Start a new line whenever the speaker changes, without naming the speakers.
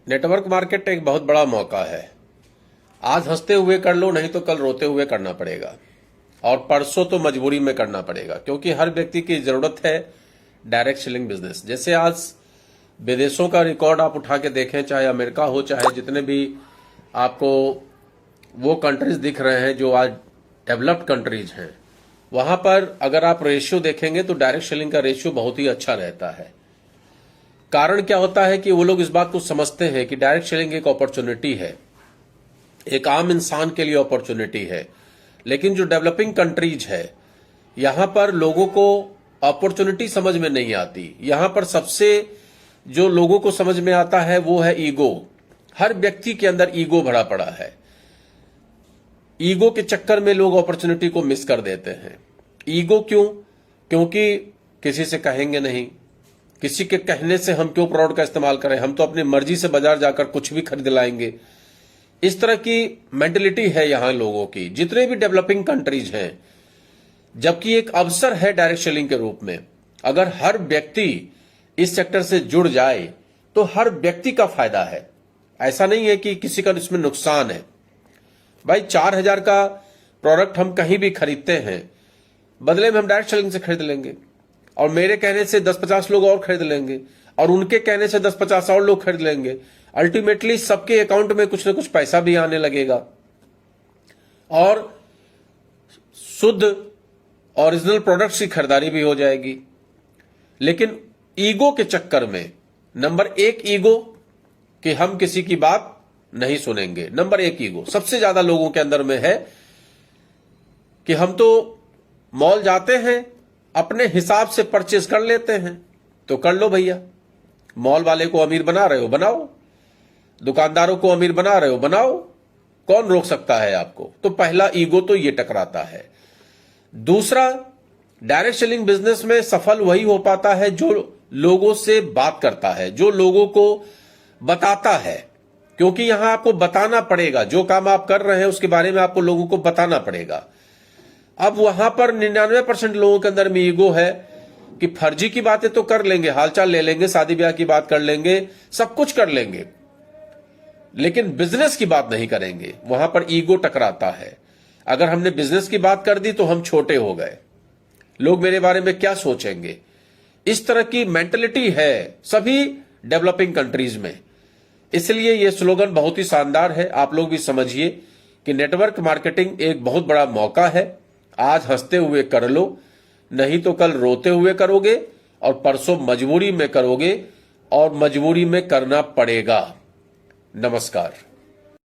Network market एक बहुत बड़ा मौका है। आज हंसते हुए कर लो, नहीं तो कल रोते हुए करना पड़ेगा, और परसों तो मजबूरी में करना पड़ेगा, क्योंकि हर व्यक्ति की जरूरत है डायरेक्ट सेलिंग बिजनेस। जैसे आज विदेशों का रिकॉर्ड आप उठा के देखें, चाहे अमेरिका हो, चाहे जितने भी आपको वो कंट्रीज दिख रहे हैं जो आज डेवलप्ड कंट्रीज हैं, वहां पर अगर आप रेशियो देखेंगे तो डायरेक्ट सेलिंग का रेशियो बहुत ही अच्छा रहता है। कारण क्या होता है कि वो लोग इस बात को समझते हैं कि डायरेक्ट सेलिंग एक अपॉर्चुनिटी है, एक आम इंसान के लिए अपॉर्चुनिटी है। लेकिन जो डेवलपिंग कंट्रीज है, यहां पर लोगों को अपॉर्चुनिटी समझ में नहीं आती। यहां पर सबसे जो लोगों को समझ में आता है वो है ईगो। हर व्यक्ति के अंदर ईगो भरा पड़ा है। ईगो के चक्कर में लोग अपॉर्चुनिटी को मिस कर देते हैं। ईगो क्यों? क्योंकि किसी से कहेंगे नहीं, किसी के कहने से हम क्यों प्रोडक्ट का इस्तेमाल करें, हम तो अपनी मर्जी से बाजार जाकर कुछ भी खरीद लाएंगे। इस तरह की मेंटलिटी है यहां लोगों की, जितने भी डेवलपिंग कंट्रीज हैं। जबकि एक अवसर है डायरेक्ट सेलिंग के रूप में। अगर हर व्यक्ति इस सेक्टर से जुड़ जाए तो हर व्यक्ति का फायदा है। ऐसा नहीं है कि किसी का इसमें नुकसान है। भाई 4,000 का प्रोडक्ट हम कहीं भी खरीदते हैं, बदले में हम डायरेक्ट सेलिंग से खरीद लेंगे, और मेरे कहने से 10-50 लोग और खरीद लेंगे, और उनके कहने से 10-50 और लोग खरीद लेंगे। अल्टीमेटली सबके अकाउंट में कुछ ना कुछ पैसा भी आने लगेगा, और शुद्ध ओरिजिनल प्रोडक्ट्स की खरीदारी भी हो जाएगी। लेकिन ईगो के चक्कर में, नंबर 1 ईगो कि हम किसी की बात नहीं सुनेंगे। नंबर 1 ईगो सबसे ज्यादा लोगों के अंदर में है कि हम तो मॉल जाते हैं, अपने हिसाब से परचेज कर लेते हैं। तो कर लो भैया, मॉल वाले को अमीर बना रहे हो बनाओ, दुकानदारों को अमीर बना रहे हो बनाओ, कौन रोक सकता है आपको? तो पहला ईगो तो ये टकराता है। दूसरा, डायरेक्ट सेलिंग बिजनेस में सफल वही हो पाता है जो लोगों से बात करता है, जो लोगों को बताता है। क्योंकि यहां आपको बताना पड़ेगा, जो काम आप कर रहे हैं उसके बारे में आपको लोगों को बताना पड़ेगा। अब वहां पर 99% लोगों के अंदर में ईगो है कि फर्जी की बातें तो कर लेंगे, हालचाल ले लेंगे, शादी ब्याह की बात कर लेंगे, सब कुछ कर लेंगे, लेकिन बिजनेस की बात नहीं करेंगे। वहां पर ईगो टकराता है। अगर हमने बिजनेस की बात कर दी तो हम छोटे हो गए, लोग मेरे बारे में क्या सोचेंगे। इस तरह की मेंटलिटी है सभी डेवलपिंग कंट्रीज में। इसलिए यह स्लोगन बहुत ही शानदार है। आप लोग भी समझिए कि नेटवर्क मार्केटिंग एक बहुत बड़ा मौका है। आज हंसते हुए कर लो, नहीं तो कल रोते हुए करोगे, और परसों मजबूरी में करोगे, और मजबूरी में करना पड़ेगा। नमस्कार।